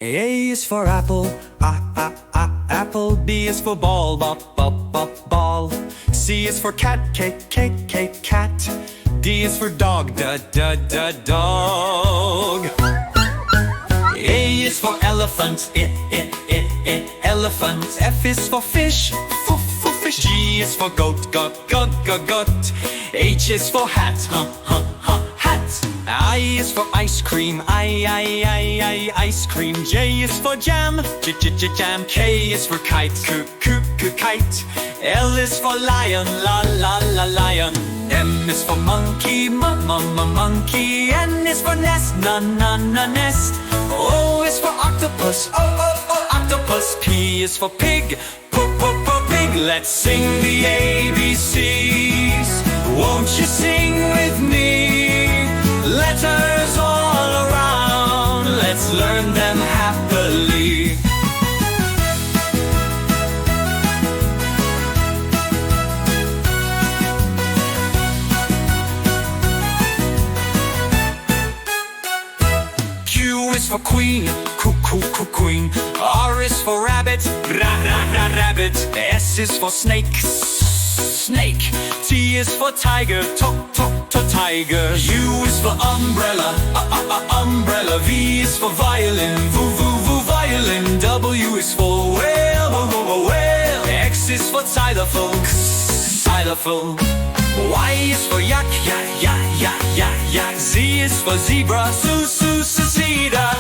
A is for apple, apple. B is for ball, ball. C is for cat, cat. D is for dog, dog. A is for elephant, elephant. F is for fish, fish. G is for goat, goat. H is for hat, hat. I is for ice cream, ice cream. J is for jam, jam. K is for kite, kite. L is for lion, lion. M is for monkey, monkey. N is for nest, nest. O is for octopus, octopus. P is for pig, pig. Let's sing the ABCs. Won't you sing with me? Letters all around, let's learn them happily. Q is for queen, queen. R is for rabbit, rabbit. S is for snake, snake. T is for tiger, tiger. U is for umbrella, umbrella. V is for violin, violin. W is for whale, whale. X is for xylophone, xylophone. Y is for yak, yak. Z is for zebra, cedar.